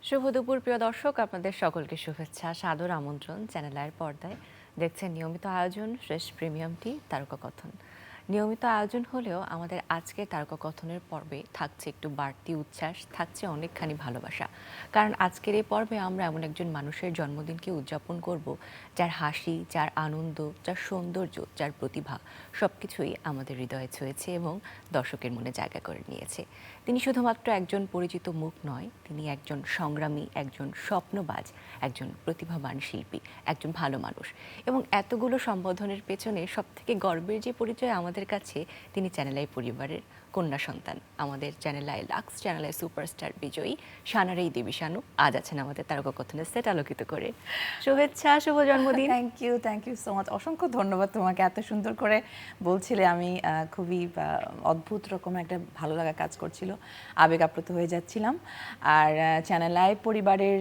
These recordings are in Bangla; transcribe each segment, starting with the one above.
শুভ দুপুর প্রিয় দর্শক, আপনাদের সকলকে শুভেচ্ছা, সাদর আমন্ত্রণ। চ্যানেল আয়ের পর্দায় দেখছেন নিয়মিত আয়োজন ফ্রেশ প্রিমিয়াম টি তারকা কথন। নিয়মিত আয়োজন হলেও আমাদের আজকের তারকা কথনের পর্বে থাকছে একটু বাড়তি উচ্ছ্বাস, থাকছে অনেকখানি ভালোবাসা। কারণ আজকের এই পর্বে আমরা এমন একজন মানুষের জন্মদিনকে উদযাপন করব যার হাসি, যার আনন্দ, যার সৌন্দর্য, যার প্রতিভা সবকিছুই আমাদের হৃদয়ে ছুঁয়েছে এবং দর্শকের মনে জায়গা করে নিয়েছে। তিনি শুধুমাত্র একজন পরিচিত মুখ নয়, তিনি একজন সংগ্রামী, একজন স্বপ্নবাজ, একজন প্রতিভাবান শিল্পী, একজন ভালো মানুষ। এবং এতগুলো সম্বোধনের পেছনে সবথেকে গর্বের যে পরিচয় আমাদের কাছে, তিনি চ্যানেল আই পরিবারের কন্যা সন্তান। আমাদের channel I Lux, channel I superstar বিজয়ী সানারেই দেবী শানু আজ আছেন আমাদের তারকা কথনের সেট আলোকিত করে। শুভেচ্ছা, শুভ জন্মদিন। Thank you so much. অসংখ্য ধন্যবাদ তোমাকে, এত সুন্দর করে বলছিলে। আমি খুবই অদ্ভুত রকম একটা ভালো লাগা কাজ করছিল, আবেগ আপ্লুত হয়ে যাচ্ছিলাম। আর চ্যানেল আই পরিবারের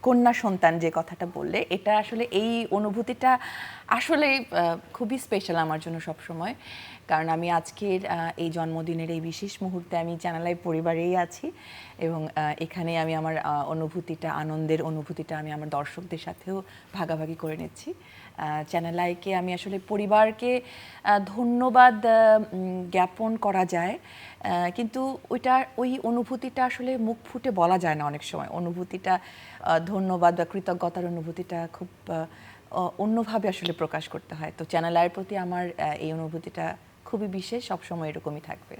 কন্যা সন্তান যে কথাটা বললে, এটা আসলে এই অনুভূতিটা আসলে খুবই স্পেশাল আমার জন্য সব সময়। কারণ আমি আজকের এই জন্মদিনের এই বিশেষ মুহূর্তে আমি চ্যানেল আই পরিবারেই আছি এবং এখানে আমি আমার অনুভূতিটা, আনন্দের অনুভূতিটা আমি আমার দর্শকদের সাথেও ভাগাভাগি করে নিচ্ছি। চ্যানেল আইকে আমি আসলে পরিবারকে ধন্যবাদ জ্ঞাপন করা যায়, কিন্তু ওই অনুভূতিটা আসলে মুখ ফুটে বলা যায় না অনেক সময়। অনুভূতিটা, ধন্যবাদ বা কৃতজ্ঞতার অনুভূতিটা খুব অন্যভাবে আসলে প্রকাশ করতে হয়। তো চ্যানেল আইয়ের প্রতি আমার এই অনুভূতিটা খুবই বিশেষ, সবসময় এরকমই থাকবে।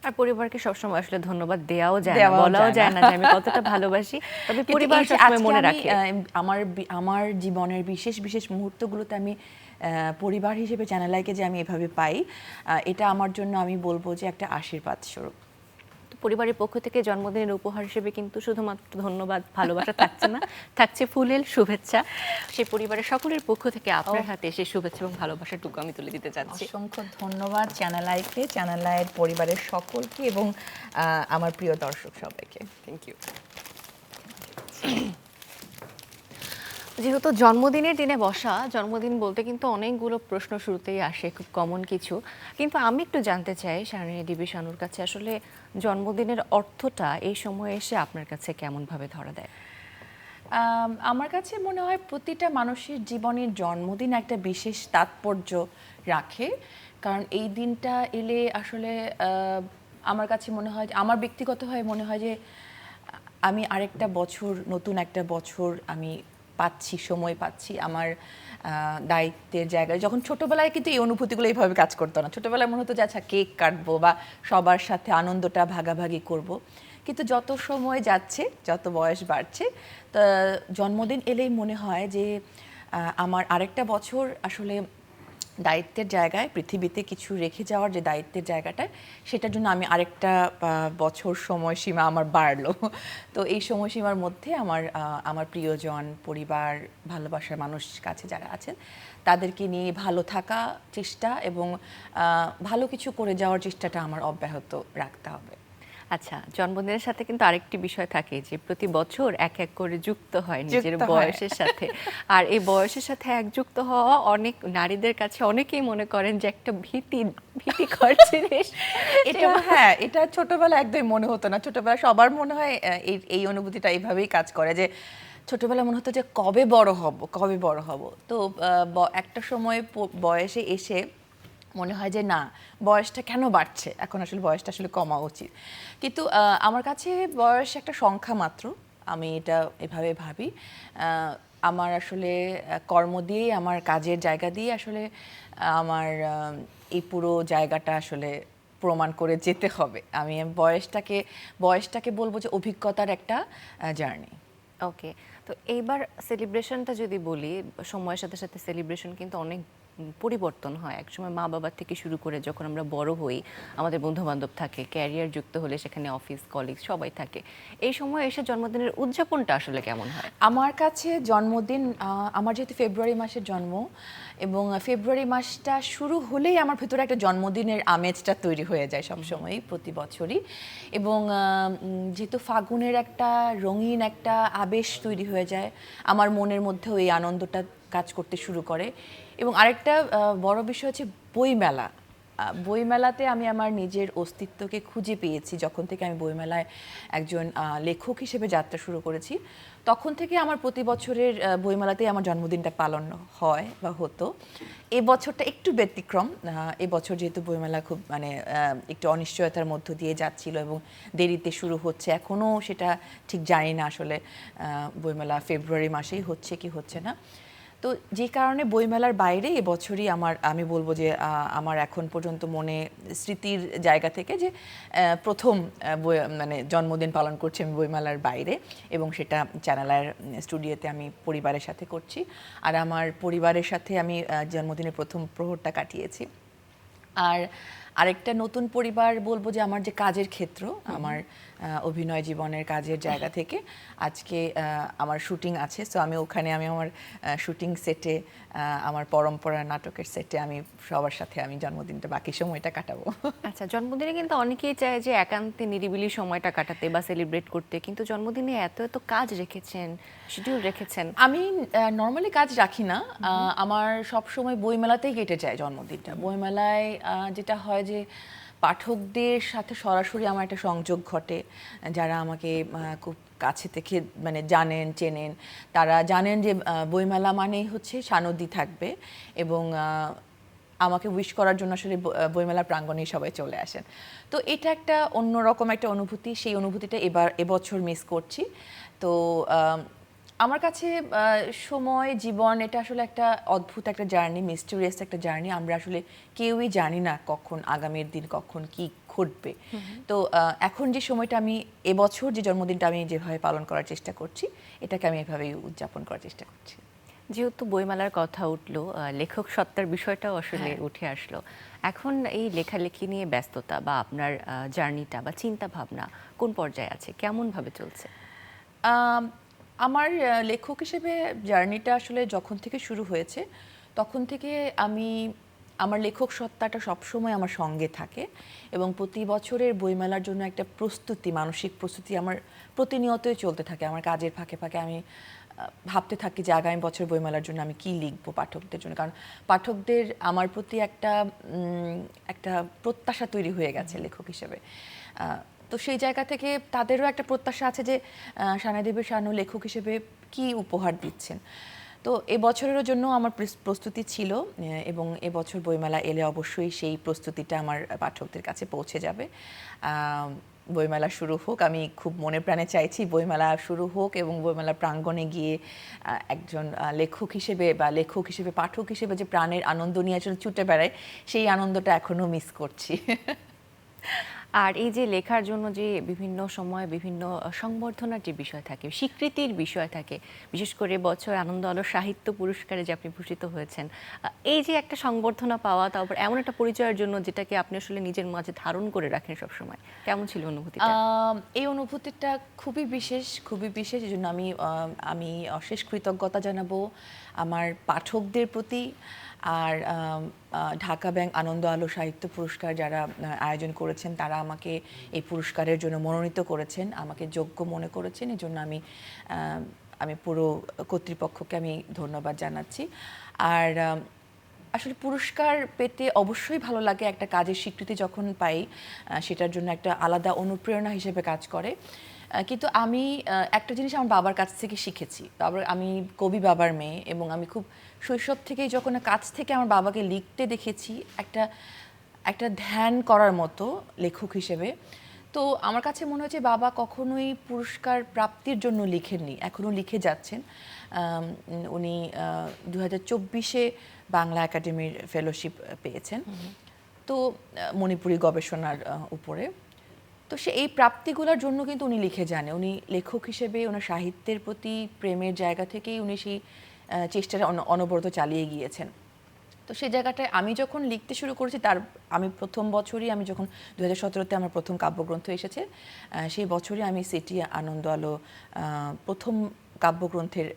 আর পরিবারকে সবসময় আসলে ধন্যবাদ দেওয়াও যায় না, বলাও যায় না যে আমি কতটা ভালোবাসি, তবে পরিবার সবসময় মনে রাখে। আমার জীবনের বিশেষ বিশেষ মুহূর্তগুলোতে আমি পরিবার হিসেবে চ্যানেল আইকে যে আমি এভাবে পাই, এটা আমার জন্য আমি বলবো যে একটা আশীর্বাদ স্বরূপ। পরিবারের পক্ষ থেকে জন্মদিনের উপহার হিসেবে কিন্তু শুধুমাত্র ধন্যবাদ, ভালোবাসা থাকছে না, থাকছে ফুলেল শুভেচ্ছা। সেই পরিবারের সকলের পক্ষ থেকে আপনার হাতে সেই শুভেচ্ছা এবং ভালোবাসাটুকু আমি তুলে দিতে চাচ্ছি। অসংখ্য ধন্যবাদ চ্যানেল আইকে, চ্যানেল আইয়ের পরিবারের সকলকে এবং আমার প্রিয় দর্শক সবাইকে। Thank you. যেহেতু জন্মদিনের দিনে বসা, জন্মদিন বলতে কিন্তু অনেকগুলো প্রশ্ন শুরুতেই আসে, খুব কমন কিছু। কিন্তু আমি একটু জানতে চাই সানারেই দেবী শানুর কাছে, আসলে জন্মদিনের অর্থটা এই সময়ে এসে আপনার কাছে কেমনভাবে ধরা দেয়? আমার কাছে মনে হয় প্রতিটা মানুষের জীবনের জন্মদিন একটা বিশেষ তাৎপর্য রাখে। কারণ এই দিনটা এলে আসলে আমার কাছে মনে হয়, আমার ব্যক্তিগতভাবে মনে হয় যে আমি আরেকটা বছর, নতুন একটা বছর আমি পাচ্ছি, সময় পাচ্ছি আমার দায়িত্বের জায়গায়। যখন ছোটবেলায় কিন্তু এই অনুভূতিগুলো এইভাবে কাজ করতো না। ছোটবেলায় মনে হতো যে আচ্ছা কেক কাটবো বা সবার সাথে আনন্দটা ভাগাভাগি করব। কিন্তু যত সময় যাচ্ছে, যত বয়স বাড়ছে, তা জন্মদিন এলেই মনে হয় যে আমার আরেকটা বছর আসলে দায়িত্বের জায়গায়, পৃথিবীতে কিছু রেখে যাওয়ার যে দায়িত্বের জায়গাটায়, সেটার জন্য আমি আরেকটা বছর সময়সীমা আমার বাড়লো। তো এই সময়সীমার মধ্যে আমার প্রিয়জন, পরিবার, ভালোবাসার মানুষ কাছে যারা আছেন, তাদেরকে নিয়ে ভালো থাকা চেষ্টা এবং ভালো কিছু করে যাওয়ার চেষ্টাটা আমার অব্যাহত রাখতে হবে। আচ্ছা, জন্মদিনের সাথে কিন্তু আরেকটি বিষয় থাকে যে প্রতি বছর এক এক করে যুক্ত হয় নিজের বয়সের সাথে। আর এই বয়সের সাথে একযুক্ত হওয়া অনেক নারীদের কাছে অনেকেই মনে করেন যে একটা ভীতিকর জিনিস। এটা ছোটবেলায় একদমই মনে হতো না। ছোটবেলায় সবার মনে হয় এই অনুভূতিটা এইভাবেই কাজ করে যে ছোটবেলায় মনে হতো যে কবে বড় হব, কবে বড় হব। তো একটা সময় বয়সে এসে মনে হয় যে না, বয়সটা কেন বাড়ছে, এখন আসলে বয়সটা আসলে কমা উচিত। কিন্তু আমার কাছে বয়স একটা সংখ্যা মাত্র, আমি এটা এভাবে ভাবি। আমার আসলে কর্ম দিয়ে, আমার কাজের জায়গা দিয়ে আসলে আমার এই পুরো জায়গাটা আসলে প্রমাণ করে যেতে হবে। আমি বয়সটাকে বলবো যে অভিজ্ঞতার একটা জার্নি। ওকে, তো এইবার সেলিব্রেশনটা যদি বলি, সময়ের সাথে সাথে সেলিব্রেশন কিন্তু অনেক পরিবর্তন হয়। একসময় মা বাবার থেকে শুরু করে যখন আমরা বড় হই, আমাদের বন্ধু বান্ধব থাকে, ক্যারিয়ার যুক্ত হলে সেখানে অফিস কলিগ সবাই থাকে। এই সময় এসে জন্মদিনের উদযাপনটা আসলে কেমন হয়? আমার কাছে জন্মদিন, আমার যেহেতু ফেব্রুয়ারি মাসের জন্ম, এবং ফেব্রুয়ারি মাসটা শুরু হলেই আমার ভেতরে একটা জন্মদিনের আমেজটা তৈরি হয়ে যায় সবসময়ই, প্রতি বছরই। এবং যেহেতু ফাগুনের একটা রঙিন একটা আবেশ তৈরি হয়ে যায়, আমার মনের মধ্যেও এই আনন্দটা কাজ করতে শুরু করে। এবং আরেকটা বড় বিষয় হচ্ছে বইমেলা। বইমেলাতে আমি আমার নিজের অস্তিত্বকে খুঁজে পেয়েছি যখন থেকে আমি বইমেলায় একজন লেখক হিসেবে যাত্রা শুরু করেছি। তখন থেকে আমার প্রতি বছরের বইমেলাতেই আমার জন্মদিনটা পালন হয় বা হতো। এবছরটা একটু ব্যতিক্রম। এবছর যেহেতু বইমেলা খুব মানে একটু অনিশ্চয়তার মধ্য দিয়ে যাচ্ছিল এবং দেরিতে শুরু হচ্ছে, এখনও সেটা ঠিক জানি না আসলে বইমেলা ফেব্রুয়ারি মাসেই হচ্ছে কি হচ্ছে না। তো যে কারণে বইমেলার বাইরে এবছরই আমি বলবো যে আমার এখন পর্যন্ত মনে স্মৃতির জায়গা থেকে যে প্রথম মানে জন্মদিন পালন করছি আমি বইমেলার বাইরে, এবং সেটা চ্যানেলের স্টুডিওতে আমি পরিবারের সাথে করছি। আর আমার পরিবারের সাথে আমি জন্মদিনের প্রথম প্রহরটা কাটিয়েছি। আর আরেকটা নতুন পরিবার বলবো যে আমার যে কাজের ক্ষেত্র, আমার অভিনয় জীবনের কাজের জায়গা থেকে আজকে আমার শুটিং আছে, সো আমি ওখানে আমি আমার শুটিং সেটে আমার পরম্পরা নাটকের সেটে আমি সবার সাথে আমি জন্মদিনটা বাকি সময়টা কাটাবো। আচ্ছা, জন্মদিনে কিন্তু অনেকেই চায় যে একান্তে নিরিবিলি সময়টা কাটাতে বা সেলিব্রেট করতে, কিন্তু জন্মদিনে এত এত কাজ রেখেছেন, শিডিউল রেখেছেন। আমি নর্মালি কাজ রাখি না, আমার সব সময় বইমেলাতেই কেটে যায় জন্মদিনটা। বইমেলায় যেটা হয় যে পাঠকদের সাথে সরাসরি আমার একটা সংযোগ ঘটে, যারা আমাকে খুব কাছে থেকে মানে জানেন চেনেন, তারা জানেন যে বইমেলা মানেই হচ্ছে সানন্দী থাকবে, এবং আমাকে উইশ করার জন্য আসলে বইমেলা প্রাঙ্গণেই সবাই চলে আসেন। তো এটা একটা অন্যরকম একটা অনুভূতি, সেই অনুভূতিটা এবছর মিস করছি। তো আমার কাছে সময় জীবন এটা আসলে একটা অদ্ভুত একটা জার্নি, মিস্টেরিয়াস একটা জার্নি। আমরা আসলে কেউই জানি না কখন আগামীর দিন কখন কি ঘটবে। তো এখন যে সময়টা আমি এবছর যে জন্মদিনটা আমি যেভাবে পালন করার চেষ্টা করছি, এটাকে আমি এভাবেই উদযাপন করার চেষ্টা করছি। যেহেতু বইমেলার কথা উঠলো, লেখক সত্তার বিষয়টাও আসলে হ্যাঁ। উঠে আসলো। এখন এই লেখালেখি নিয়ে ব্যস্ততা বা আপনার জার্নিটা বা চিন্তা ভাবনা কোন পর্যায়ে আছে, কেমন ভাবে চলছে? আম, আমার লেখক হিসেবে জার্নিটা আসলে যখন থেকে শুরু হয়েছে তখন থেকে আমার লেখক সত্তাটা সবসময় আমার সঙ্গে থাকে, এবং প্রতি বছরের বইমেলার জন্য একটা প্রস্তুতি, মানসিক প্রস্তুতি আমার প্রতিনিয়তই চলতে থাকে। আমার কাজের ফাঁকে ফাঁকে আমি ভাবতে থাকি যে আগামী বছর বইমেলার জন্য আমি কি লিখবো পাঠকদের জন্য, কারণ পাঠকদের আমার প্রতি একটা প্রত্যাশা তৈরি হয়ে গেছে লেখক হিসেবে। তো সেই জায়গা থেকে তাদেরও একটা প্রত্যাশা আছে যে সানাই দেবী শানু লেখক হিসেবে কি উপহার দিচ্ছেন। তো এবছরের জন্য আমার প্রস্তুতি ছিল, এবং এবছর বইমেলা এলে অবশ্যই সেই প্রস্তুতিটা আমার পাঠকদের কাছে পৌঁছে যাবে। বইমেলা শুরু হোক, আমি খুব মনে প্রাণে চাইছি বইমেলা শুরু হোক, এবং বইমেলা প্রাঙ্গণে গিয়ে একজন লেখক হিসেবে বা লেখক হিসেবে পাঠক হিসেবে যে প্রাণের আনন্দ নিয়ে আসলে ছুটে বেড়ায়, সেই আনন্দটা এখনো মিস করছি। আর এই যে লেখার জন্য যে বিভিন্ন সময় বিভিন্ন সংবর্ধনার যে বিষয় থাকে, স্বীকৃতির বিষয় থাকে, বিশেষ করে বছর আনন্দ আলো সাহিত্য পুরস্কারে যে আপনি ভূষিত হয়েছেন, এই যে একটা সংবর্ধনা পাওয়া, তারপর এমন একটা পরিচয়ের জন্য যেটাকে আপনি আসলে নিজের মাঝে ধারণ করে রাখেন সবসময়, কেমন ছিল অনুভূতিটা? এই অনুভূতিটা খুবই বিশেষ, খুবই বিশেষ। এই জন্য আমি অশেষ কৃতজ্ঞতা জানাবো আমার পাঠকদের প্রতি। আর ঢাকা ব্যাংক আনন্দ আলো সাহিত্য পুরস্কার যারা আয়োজন করেছেন, তারা আমাকে এই পুরস্কারের জন্য মনোনীত করেছেন, আমাকে যোগ্য মনে করেছেন। এই জন্য আমি পুরো কর্তৃপক্ষকে আমি ধন্যবাদ জানাচ্ছি। আর আসলে পুরস্কার পেতে অবশ্যই ভালো লাগে, একটা কাজের স্বীকৃতি যখন পাই সেটার জন্য একটা আলাদা অনুপ্রেরণা হিসেবে কাজ করে। কিন্তু আমি একটা জিনিস আমার বাবার কাছ থেকে শিখেছি। আমি কবি বাবার মেয়ে, এবং আমি খুব শৈশব থেকেই যখন কাছ থেকে আমার বাবাকে লিখতে দেখেছি, একটা একটা ধ্যান করার মতো লেখক হিসেবে। তো আমার কাছে মনে হচ্ছে বাবা কখনোই পুরস্কার প্রাপ্তির জন্য লিখেননি, এখনও লিখে যাচ্ছেন। উনি 2024-এ বাংলা একাডেমির ফেলোশিপ পেয়েছেন, তো মণিপুরী গবেষণার উপরে। তো এই প্রাপ্তিগুলোর জন্য কিন্তু উনি লিখে যান। উনি লেখক হিসেবে ওনার সাহিত্যের প্রতি প্রেমের জায়গা থেকেই উনি সেই চেষ্টাটা অনবরত চালিয়ে গিয়েছেন। তো সেই জায়গাটায় আমি যখন লিখতে শুরু করেছি, আমি প্রথম বছরই, আমি যখন 2017-তে আমার প্রথম কাব্যগ্রন্থ এসেছে, সেই বছরই আমি সিটি আনন্দ আলো প্রথম কাব্যগ্রন্থের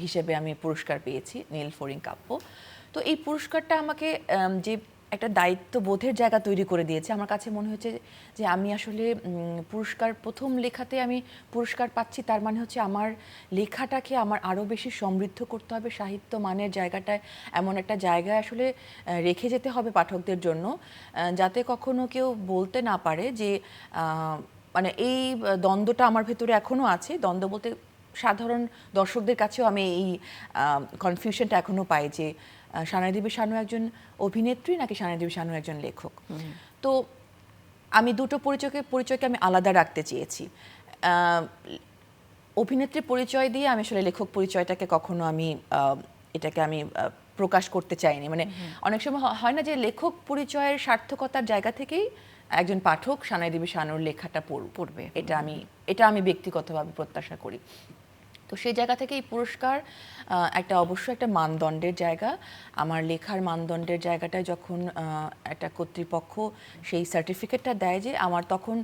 হিসেবে আমি পুরস্কার পেয়েছি, নীল ফড়িং কাব্য। তো এই পুরস্কারটা আমাকে যে একটা দায়িত্ববোধের জায়গা তৈরি করে দিয়েছে। আমার কাছে মনে হচ্ছে যে আমি আসলে পুরস্কার, প্রথম লেখাতে আমি পুরস্কার পাচ্ছি, তার মানে হচ্ছে আমার লেখাটাকে আমার আরও বেশি সমৃদ্ধ করতে হবে, সাহিত্য মানের জায়গাটায় এমন একটা জায়গায় আসলে রেখে যেতে হবে পাঠকদের জন্য, যাতে কখনো কেউ বলতে না পারে যে মানে এই দ্বন্দ্বটা আমার ভেতরে এখনও আছে। দ্বন্দ্ব বলতে সাধারণ দর্শকদের কাছেও আমি এই কনফিউশনটা এখনও পাই যে সানাই দেবী শানু একজন অভিনেত্রী নাকি সানাই দেবী শানু একজন লেখক। তো আমি দুটো পরিচয়কে আমি আলাদা রাখতে চেয়েছি। অভিনেত্রী পরিচয় দিয়ে আমি আসলে লেখক পরিচয়টাকে কখনো আমি এটাকে আমি প্রকাশ করতে চাইনি। মানে অনেক সময় হয় না যে লেখক পরিচয়ের সার্থকতার জায়গা থেকেই একজন পাঠক সানাই দেবী শানুর লেখাটা পড়বে, এটা আমি ব্যক্তিগতভাবে প্রত্যাশা করি। তো সেই জায়গা থেকে এই পুরস্কার একটা অবশ্যই একটা মানদণ্ডের জায়গা। আমার লেখার মানদণ্ডের জায়গাটায় যখন একটা কর্তৃপক্ষ সেই সার্টিফিকেটটা দেয়, যে আমার তখন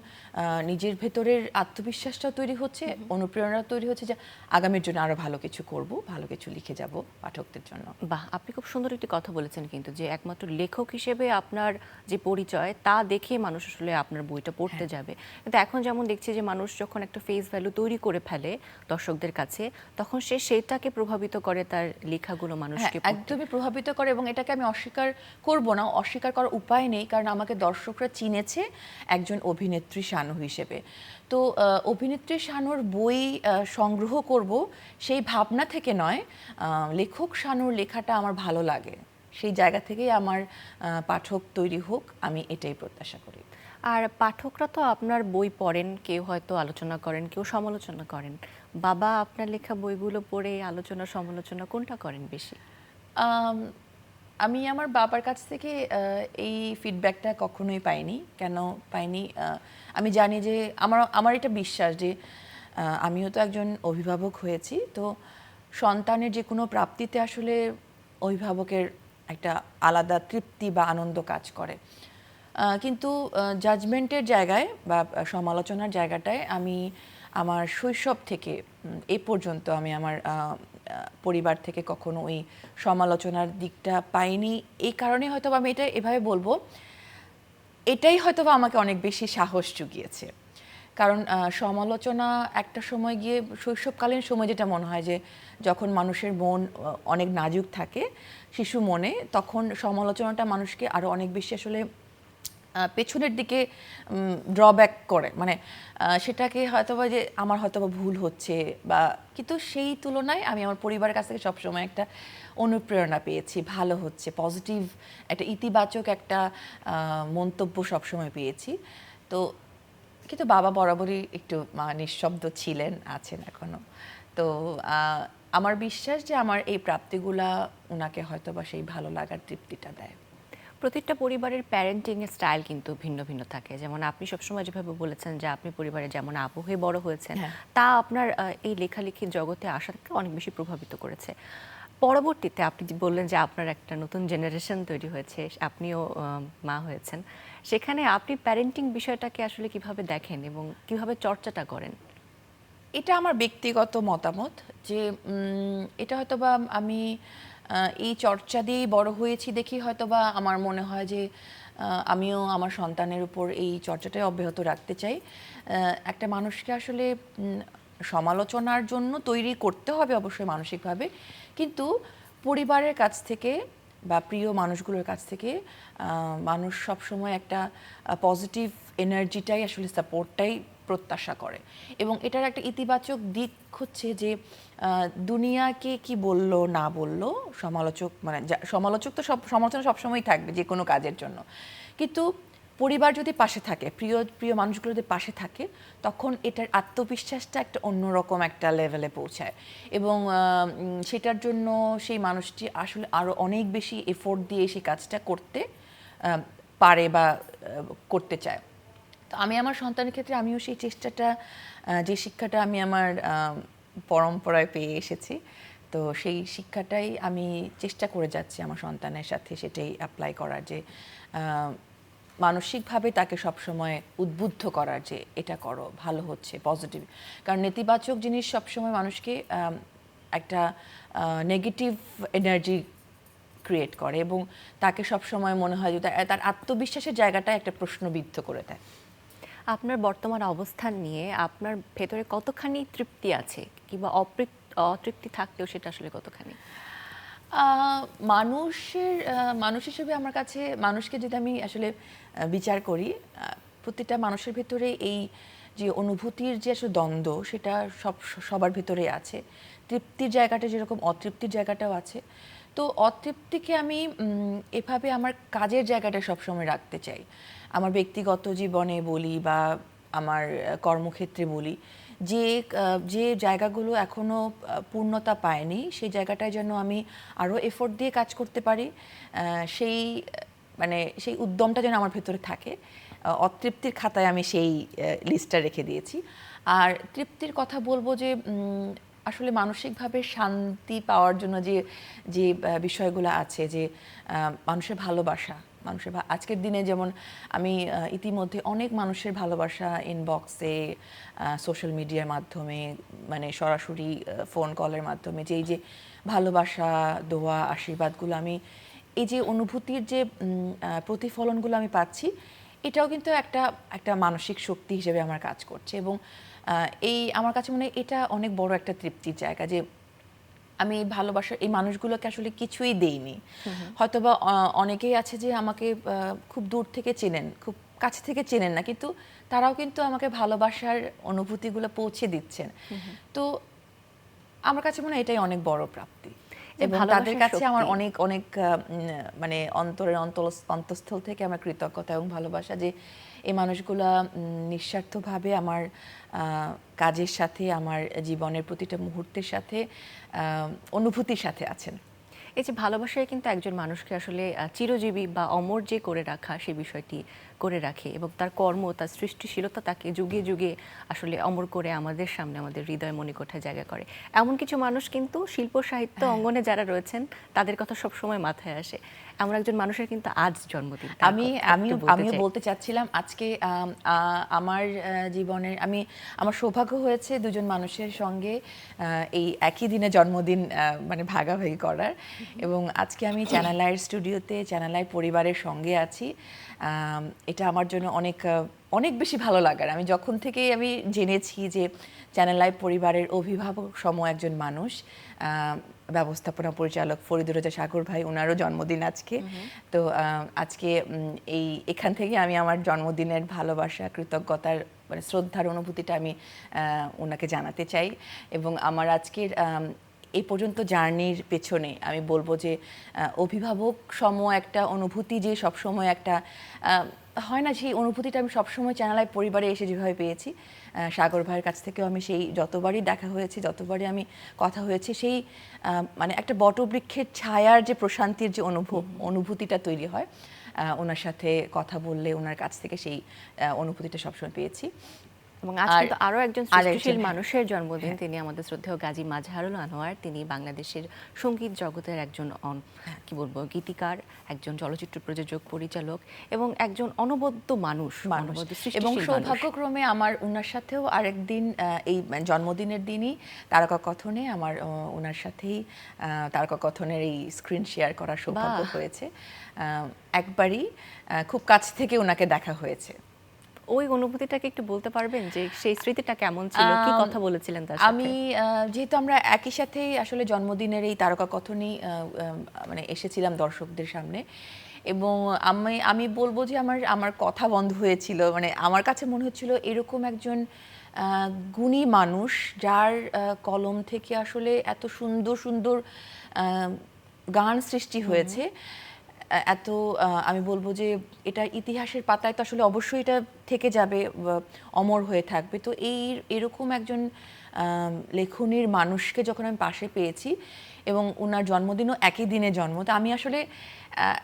নিজের ভেতরের আত্মবিশ্বাসটাও তৈরি হচ্ছে, অনুপ্রেরণা তৈরি হচ্ছে যে আগামীর জন্য আরও ভালো কিছু করব, ভালো কিছু লিখে যাব পাঠকদের জন্য। বাহ, আপনি খুব সুন্দর একটি কথা বলেছেন, কিন্তু যে একমাত্র লেখক হিসেবে আপনার যে পরিচয় তা দেখে মানুষ আসলে আপনার বইটা পড়তে যাবে। কিন্তু এখন যেমন দেখছি যে মানুষ যখন একটা ফেস ভ্যালু তৈরি করে ফেলে দর্শকদের কাছে, তখন সে সেটাকে প্রভাবিত করে তার লেখাগুলো মানুষকে পড়তে। একদমই প্রভাবিত করে, এবং এটাকে আমি অস্বীকার করব না, অস্বীকার করার উপায় নেই, কারণ আমাকে দর্শকরা চিনেছে একজন অভিনেত্রী শানু হিসেবে। তো অভিনেত্রী শানুর বই সংগ্রহ করব সেই ভাবনা থেকে নয়, লেখক শানুর লেখাটা আমার ভালো লাগে, সেই জায়গা থেকেই আমার পাঠক তৈরি হোক, আমি এটাই প্রত্যাশা করি। আর পাঠকরা তো আপনার বই পড়েন, কেউ হয়তো আলোচনা করেন, কেউ সমালোচনা করেন। বাবা আপনার লেখা বইগুলো পড়ে আলোচনা সমালোচনা কোনটা করেন বেশি? আমি আমার বাবার কাছ থেকে এই ফিডব্যাকটা কখনোই পাইনি। কেন পাইনি? আমি জানি যে আমার এটা বিশ্বাস যে আমিও তো একজন অভিভাবক হয়েছি, তো সন্তানের যে কোনো প্রাপ্তিতে আসলে অভিভাবকের একটা আলাদা তৃপ্তি বা আনন্দ কাজ করে। কিন্তু জাজমেন্টের জায়গায় বা সমালোচনার জায়গাটায় আমি আমার শৈশব থেকে এ পর্যন্ত আমি আমার পরিবার থেকে কখনো ওই সমালোচনার দিকটা পাইনি। এই কারণে হয়তো আমি এটা এভাবে বলবো, এটাই হয়তো আমাকে অনেক বেশি সাহস জুগিয়েছে। কারণ সমালোচনা একটা সময় গিয়ে, শৈশবকালীন সময় যেটা মনে হয় যে যখন মানুষের মন অনেক নাজুক থাকে শিশু মনে, তখন সমালোচনাটা মানুষকে আরও অনেক বেশি আসলে পেছনের দিকে ড্রব্যাক করে। মানে সেটাকে হয়তোবা যে আমার হয়তোবা ভুল হচ্ছে বা, কিন্তু সেই তুলনায় আমি আমার পরিবারের কাছ থেকে সবসময় একটা অনুপ্রেরণা পেয়েছি, ভালো হচ্ছে, পজিটিভ একটা ইতিবাচক একটা মন্তব্য সবসময় পেয়েছি। তো কিন্তু বাবা বরাবরই একটু নিঃশব্দ ছিলেন, আছেন এখনো। তো আমার বিশ্বাস যে আমার এই প্রাপ্তিগুলা ওনাকে হয়তোবা সেই ভালো লাগার তৃপ্তিটা দেয়। প্রত্যেকটা পরিবারের প্যারেন্টিং এর স্টাইল কিন্তু ভিন্ন ভিন্ন থাকে। যেমন আপনি সবসময় যেভাবে বলেছেন যে আপনি পরিবারে যেমন আপু হয়ে বড় হয়েছেন, তা আপনার এই লেখালেখির জগতে আসাকে অনেক বেশি প্রভাবিত করেছে। পরবর্তীতে আপনি যে বললেন যে আপনার একটা নতুন জেনারেশন তৈরি হয়েছে, আপনিও মা হয়েছেন, সেখানে আপনি প্যারেন্টিং বিষয়টাকে আসলে কিভাবে দেখেন এবং কিভাবে চর্চাটা করেন? এটা আমার ব্যক্তিগত মতামত যে এটা হয়তোবা আমি এই চর্চা দিয়েই বড় হয়েছি দেখি হয়তোবা আমার মনে হয় যে আমিও আমার সন্তানের উপর এই চর্চাটাই অব্যাহত রাখতে চাই। একটা মানুষকে আসলে সমালোচনার জন্য তৈরি করতে হবে অবশ্যই মানসিকভাবে, কিন্তু পরিবারের কাছ থেকে বা প্রিয় মানুষগুলোর কাছ থেকে মানুষ সবসময় একটা পজিটিভ এনার্জিটাই আসলে সাপোর্টটাই প্রত্যাশা করে। এবং এটার একটা ইতিবাচক দিক হচ্ছে যে দুনিয়াকে কি বলল না বলল সমালোচক, মানে সমালোচক তো সমালোচনা সবসময়ই থাকবে যে কোনো কাজের জন্য, কিন্তু পরিবার যদি পাশে থাকে, প্রিয় প্রিয় মানুষগুলো যদি পাশে থাকে, তখন এটার আত্মবিশ্বাসটা একটা অন্যরকম একটা লেভেলে পৌঁছায়, এবং সেটার জন্য সেই মানুষটি আসলে আরও অনেক বেশি এফোর্ট দিয়ে সেই কাজটা করতে পারে বা করতে চায়। তো আমি আমার সন্তানের ক্ষেত্রে আমিও সেই চেষ্টাটা, যে শিক্ষাটা আমি আমার পরম্পরায় পেয়ে এসেছি, তো সেই শিক্ষাটাই আমি চেষ্টা করে যাচ্ছি আমার সন্তানের সাথে সেটাই অ্যাপ্লাই করার, যে মানসিকভাবে তাকে সবসময় উদ্বুদ্ধ করার যে এটা করো, ভালো হচ্ছে, পজিটিভ। কারণ নেতিবাচক জিনিস সবসময় মানুষকে একটা নেগেটিভ এনার্জি ক্রিয়েট করে এবং তাকে সবসময় মনে হয় যে তার আত্মবিশ্বাসের জায়গাটা একটা প্রশ্নবিদ্ধ করে দেয়। আপনার বর্তমান অবস্থান নিয়ে আপনার ভেতরে কতখানি তৃপ্তি আছে, কিংবা অতৃপ্তি থাকলেও সেটা আসলে কতখানি? মানুষ হিসেবে আমার কাছে, মানুষকে যদি আমি আসলে বিচার করি, প্রতিটা মানুষের ভেতরে এই যে অনুভূতির যে আসলে দ্বন্দ্ব, সেটা সবার ভেতরে আছে। তৃপ্তির জায়গাটা যেরকম অতৃপ্তির জায়গাটাও আছে। তো অতৃপ্তিকে আমি এভাবে আমার কাজের জায়গাটা সবসময় রাখতে চাই। আমার ব্যক্তিগত জীবনে বলি বা আমার কর্মক্ষেত্রে বলি, যে যে জায়গাগুলো এখনো পূর্ণতা পায়নি, সেই জায়গাটায় যেন আমি আরও এফোর্ট দিয়ে কাজ করতে পারি, সেই সেই উদ্যমটা যেন আমার ভেতরে থাকে। অতৃপ্তির খাতায় আমি সেই লিস্টটা রেখে দিয়েছি। আর তৃপ্তির কথা বলবো যে আসলে মানসিকভাবে শান্তি পাওয়ার জন্য যে যে বিষয়গুলো আছে, যে মানুষের ভালোবাসা, আজকের দিনে যেমন আমি ইতিমধ্যে অনেক মানুষের ভালোবাসা ইনবক্সে, সোশ্যাল মিডিয়ার মাধ্যমে, সরাসরি ফোন কলের মাধ্যমে, যে এই যে ভালোবাসা, দোয়া, আশীর্বাদগুলো, আমি এই যে অনুভূতির যে প্রতিফলনগুলো আমি পাচ্ছি, এটাও কিন্তু একটা একটা মানসিক শক্তি হিসেবে আমার কাজ করছে। এবং এই আমার কাছে মনে হয় এটা অনেক বড় একটা তৃপ্তির জায়গা, যে আমি ভালোবাসার এই মানুষগুলোকে আসলে কিছুই দেইনি। হয়তোবা অনেকেই আছে যে আমাকে খুব দূর থেকে চেনেন, খুব কাছ থেকে চেনেন না, কিন্তু তারাও কিন্তু আমাকে ভালোবাসার অনুভূতিগুলো পৌঁছে দিচ্ছেন। তো আমার কাছে মনে হয় এটাই অনেক বড় প্রাপ্তি, এবং তাদের কাছে আমার অনেক অনেক অন্তরের অন্তঃস্থল থেকে আমার কৃতজ্ঞতা এবং ভালোবাসা, যে এই মানুষগুলা নিঃস্বার্থভাবে আমার কাজের সাথে, আমার জীবনের প্রতিটা মুহূর্তের সাথে, অনুভূতির সাথে আছেন। এই যে ভালোবাসায় কিন্তু একজন মানুষকে আসলে চিরজীবী বা অমর যে করে রাখা, সেই বিষয়টি করে রাখে, এবং তার কর্ম, তার সৃষ্টিশীলতা তাকে যুগে যুগে আসলে অমর করে আমাদের সামনে, আমাদের হৃদয় মণিকোঠায় জায়গা করে। এমন কিছু মানুষ কিন্তু শিল্প সাহিত্য অঙ্গনে যারা রয়েছেন, তাদের কথা সবসময় মাথায় আসে। এমন একজন মানুষের কিন্তু আজ জন্মদিন। আমিও বলতে চাচ্ছিলাম, আজকে আমার জীবনের আমার সৌভাগ্য হয়েছে দুজন মানুষের সঙ্গে এই একই দিনে জন্মদিন ভাগাভাগি করার, এবং আজকে আমি চ্যানেল আইয়ের স্টুডিওতে চ্যানেল আই পরিবারের সঙ্গে আছি। এটা আমার জন্য অনেক অনেক বেশি ভালো লাগার। আমি যখন থেকে আমি জেনেছি যে চ্যানেল আই পরিবারের অভিভাবক সম একজন মানুষ, ব্যবস্থাপনা পরিচালক ফরিদুর রেজা সাগর ভাই, ওনারও জন্মদিন আজকে। তো আজকে এখান থেকে আমি আমার জন্মদিনের ভালোবাসা, কৃতজ্ঞতার শ্রদ্ধার অনুভূতিটা আমি ওনাকে জানাতে চাই। এবং আমার আজকের এই পর্যন্ত জার্নির পেছনে আমি বলবো যে অভিভাবক সম একটা অনুভূতি যে সবসময় একটা হয় না, সেই অনুভূতিটা আমি সবসময় চ্যানেল আই পরিবারে এসে যেভাবে পেয়েছি, সাগর ভাইয়ের কাছ থেকেও আমি সেই যতবারই দেখা হয়েছে, যতবারই আমি কথা হয়েছে, সেই একটা বটবৃক্ষের ছায়ার যে প্রশান্তির যে অনুভূতিটা তৈরি হয়, ওনার সাথে কথা বললে ওনার কাছ থেকে সেই অনুভূতিটা সবসময় পেয়েছি। এবং আজ কিন্তু আরও একজন সৃষ্টিশীল মানুষের জন্মদিন, তিনি আমাদের শ্রদ্ধেয় গাজী মাজহারুল আনোয়ার। তিনি বাংলাদেশের সঙ্গীত জগতের একজন কি বলবো গীতিকার, একজন চলচ্চিত্র প্রযোজক, পরিচালক, এবং একজন অনবদ্য মানুষ। এবং সৌভাগ্যক্রমে আমার ওনার সাথেও আরেকদিন এই জন্মদিনের দিনই তারকা কথনে আমার ওনার সাথেই তারকা কথনের এই স্ক্রিন শেয়ার করার সৌভাগ্য হয়েছে। একবারই খুব কাছ থেকে ওনাকে দেখা হয়েছে। ওই অনুভূতিটাকে একটু বলতে পারবেন, যে সেই স্মৃতিটা কেমন ছিল, কি কথা বলেছিলেন তার সাথে? আমি যেহেতু আমরা একই সাথেই আসলে জন্মদিনের এই তারকা কথনই এসেছিলাম দর্শকদের সামনে, এবং আমি বলবো যে আমার কথা বন্ধ হয়েছিল। আমার কাছে মনে হচ্ছিল এরকম একজন গুণী মানুষ, যার কলম থেকে আসলে এত সুন্দর সুন্দর গান সৃষ্টি হয়েছে, এত আমি বলবো যে এটা ইতিহাসের পাতায় তো আসলে অবশ্যই এটা থেকে যাবে, অমর হয়ে থাকবে। তো এরকম একজন লেখনীর মানুষকে যখন আমি পাশে পেয়েছি, এবং ওনার জন্মদিনও একই দিনে জন্ম, তো আমি আসলে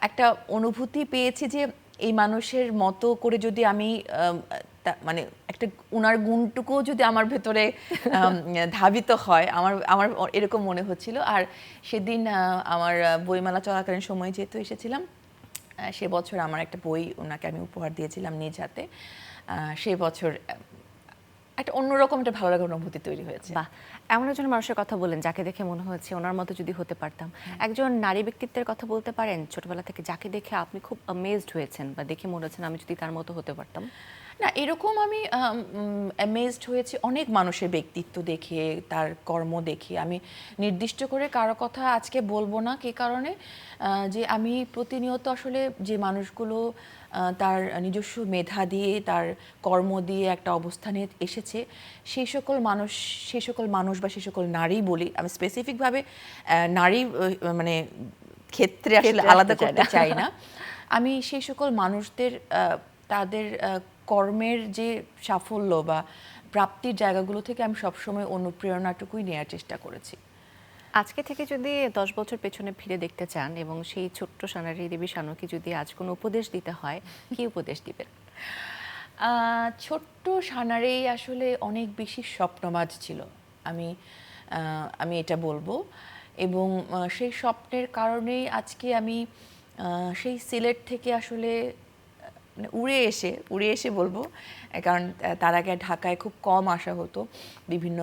একটা অনুভূতি পেয়েছি যে এই মানুষের মতো করে যদি আমি একটা ওনার গুণটুকুও যদি আমার ভেতরে ধাবিত হয়, আমার এরকম মনে হচ্ছিল। আর সেদিন আমার বইমেলা চলাকালীন সময় যেহেতু এসেছিলাম, সে বছর আমার একটা বই ওনাকে আমি উপহার দিয়েছিলাম নিজ হাতে। সে বছর একটা অন্যরকম একটা ভালো লাগার অনুভূতি তৈরি হয়েছে। বাহ, এমন একজন মানুষের কথা বলেন যাকে দেখে মনে হয়েছে ওনার মতো যদি হতে পারতাম। একজন নারী ব্যক্তিত্বের কথা বলতে পারেন ছোটবেলা থেকে যাকে দেখে আপনি খুব অ্যামেজড হয়েছেন বা দেখে মনে হচ্ছেন আমি যদি তার মতো হতে পারতাম? না, এরকম আমি অ্যামেজড হয়েছি অনেক মানুষের ব্যক্তিত্ব দেখে, তার কর্ম দেখে। আমি নির্দিষ্ট করে কারো কথা আজকে বলবো না, কী কারণে যে আমি প্রতিনিয়ত আসলে যে মানুষগুলো তার নিজস্ব মেধা দিয়ে, তার কর্ম দিয়ে একটা অবস্থানে এসেছে, সেই সকল মানুষ বা সেই সকল নারী বলি, আমি স্পেসিফিকভাবে নারী মানে ক্ষেত্রে আসলে আলাদা করতে চাই না। আমি সেই সকল মানুষদের তাদের কর্মের যে সাফল্য বা প্রাপ্তির জায়গাগুলো থেকে আমি সবসময় অনুপ্রেরণাটুকুই নেওয়ার চেষ্টা করেছি। আজকে থেকে যদি 10 বছর পেছনে ফিরে দেখতে চান এবং সেই ছোট্ট সোনালী দেবী শানুকে যদি আজ কোনো উপদেশ দিতে হয়, কি উপদেশ দিবেন? ছোট্ট সানারেই আসলে অনেক বেশি স্বপ্নবাজ ছিল, আমি আমি এটা বলবো। এবং সেই স্বপ্নের কারণেই আজকে আমি সেই সিলেট থেকে আসলে মানে উড়ে এসে বলবো, কারণ তার আগে ঢাকায় খুব কম আসা হতো। বিভিন্ন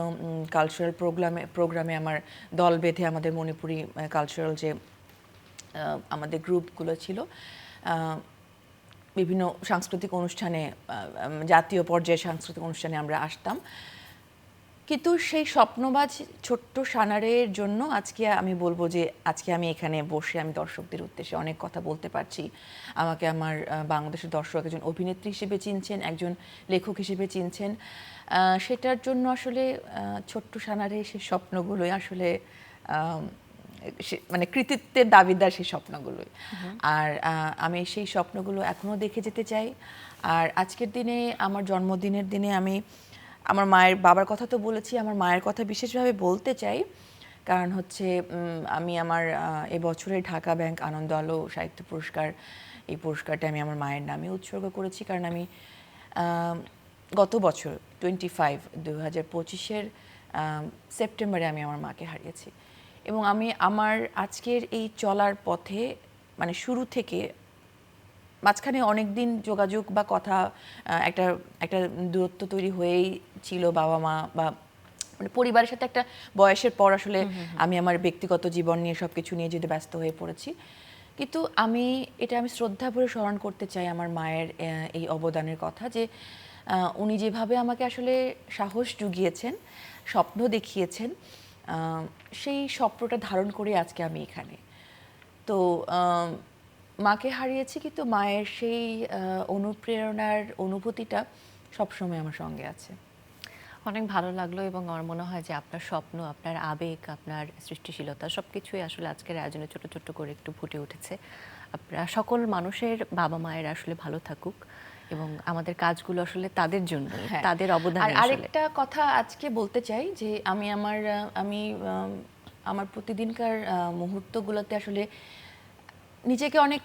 কালচারাল প্রোগ্রামে আমার দল বেঁধে আমাদের মণিপুরি কালচারাল যে আমাদের গ্রুপগুলো ছিল, বিভিন্ন সাংস্কৃতিক অনুষ্ঠানে, জাতীয় পর্যায়ে সাংস্কৃতিক অনুষ্ঠানে আমরা আসতাম। কিন্তু সেই স্বপ্নবাজ ছোট্ট সানারের জন্য আজকে আমি বলবো যে আজকে আমি এখানে বসে আমি দর্শকদের উদ্দেশ্যে অনেক কথা বলতে পারছি। আমাকে আমার বাংলাদেশের দর্শক একজন অভিনেত্রী হিসেবে চিনছেন, একজন লেখক হিসেবে চিনছেন। সেটার জন্য আসলে ছোট্ট সানারের সেই স্বপ্নগুলোই আসলে মানে কৃতিত্বের দাবিদার সেই স্বপ্নগুলোই। আর আমি সেই স্বপ্নগুলো এখনও দেখে যেতে চাই। আর আজকের দিনে, আমার জন্মদিনের দিনে, আমি আমার বাবার কথা তো বলেছি, আমার মায়ের কথা বিশেষভাবে বলতে চাই। কারণ হচ্ছে আমি আমার এবছরের ঢাকা ব্যাংক আনন্দ আলো সাহিত্য পুরস্কার, এই পুরস্কারটা আমি আমার মায়ের নামে উৎসর্গ করেছি। কারণ আমি গত বছর 2025 সেপ্টেম্বরে আমি আমার মাকে হারিয়েছি। এবং আমি আমার আজকের এই চলার পথে মানে শুরু থেকে মাঝখানে অনেক দিন যোগাযোগ বা কথা, একটা একটা দূরত্ব তৈরি হয়েই ছিল বাবা মা বা মানে পরিবারের সাথে। একটা বয়সের পর আসলে আমি আমার ব্যক্তিগত জীবন নিয়ে সব কিছু নিয়ে যেতে ব্যস্ত হয়ে পড়েছি। কিন্তু আমি শ্রদ্ধা ভরে স্মরণ করতে চাই আমার মায়ের এই অবদানের কথা, যে উনি যেভাবে আমাকে আসলে সাহস জুগিয়েছেন, স্বপ্ন দেখিয়েছেন, সেই স্বপ্নটা ধারণ করে আজকে আমি এখানে। তো মাকে হারিয়েছি, কিন্তু মায়ের সেই অনুপ্রেরণার অনুভূতিটা সবসময় আমার সঙ্গে আছে। অনেক ভালো লাগলো এবং আমার মনে হয় যে আপনার স্বপ্ন, আপনার আবেগ, আপনার সৃষ্টিশীলতা সবকিছুই আসলে আজকের আয়োজনে ছোট ছোট করে একটু ফুটে উঠেছে। আপনারা সকল মানুষের বাবা মায়ের আসলে ভালো থাকুক এবং আমাদের কাজগুলো আসলে তাদের জন্য, তাদের অবদান। আর আরেকটা কথা আজকে বলতে চাই যে আমি আমার প্রতিদিনকার মুহূর্তগুলোতে আসলে নিজেকে অনেক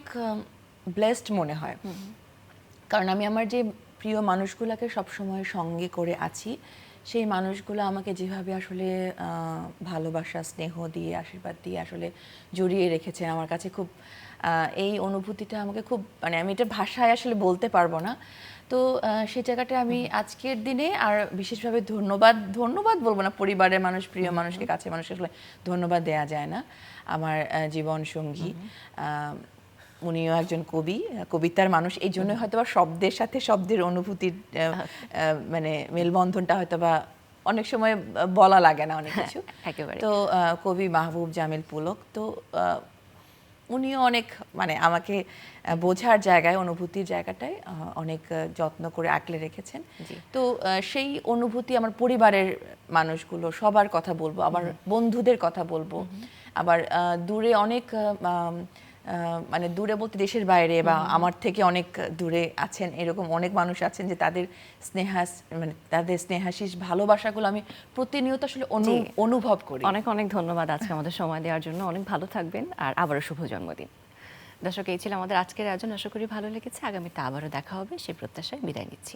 ব্লেসড মনে হয়। কারণ আমি আমার যে প্রিয় মানুষগুলোকে সবসময় সঙ্গে করে আছি, সেই মানুষগুলো আমাকে যেভাবে আসলে ভালোবাসা, স্নেহ দিয়ে, আশীর্বাদ দিয়ে আসলে জড়িয়ে রেখেছে, আমার কাছে খুব এই অনুভূতিটা আমাকে খুব, মানে আমি এটা ভাষায় আসলে বলতে পারবো না। তো সেই জায়গাটা আমি আজকের দিনে আর বিশেষভাবে ধন্যবাদ বলবো না, পরিবারের মানুষ, প্রিয় মানুষকে, কাছে মানুষকে আসলে ধন্যবাদ দেয়া যায় না। আমার জীবন সঙ্গী, উনিও একজন কবি, কবিতার মানুষ, এই জন্য হয়তো বা শব্দের সাথে শব্দের অনুভূতির মানে মেলবন্ধনটা হয়তো বা অনেক সময় বলা লাগে না অনেক কিছু। তো কবি মাহবুব জামিল পুলক, তো উনিও অনেক মানে আমাকে বোঝার জায়গায়, অনুভূতির জায়গাটায় অনেক যত্ন করে আঁকলে রেখেছেন। তো সেই অনুভূতি আমার পরিবারের মানুষগুলো সবার কথা বলবো, আবার বন্ধুদের কথা বলবো, আবার দূরে অনেক মানে দূরে বলতে দেশের বাইরে বা আমার থেকে অনেক দূরে আছেন, এরকম অনেক মানুষ আছেন যে তাদের স্নেহাশিস ভালোবাসাগুলো আমি প্রতিনিয়ত আসলে অনুভব করি। অনেক অনেক ধন্যবাদ আজকে আমাদের সময় দেওয়ার জন্য। অনেক ভালো থাকবেন আর আবারও শুভ জন্মদিন। দর্শক, এই ছিল আমাদের আজকের আয়োজন। আশা করি ভালো লেগেছে। আগামীতে আবারও দেখা হবে সেই প্রত্যাশায় বিদায় নিচ্ছি।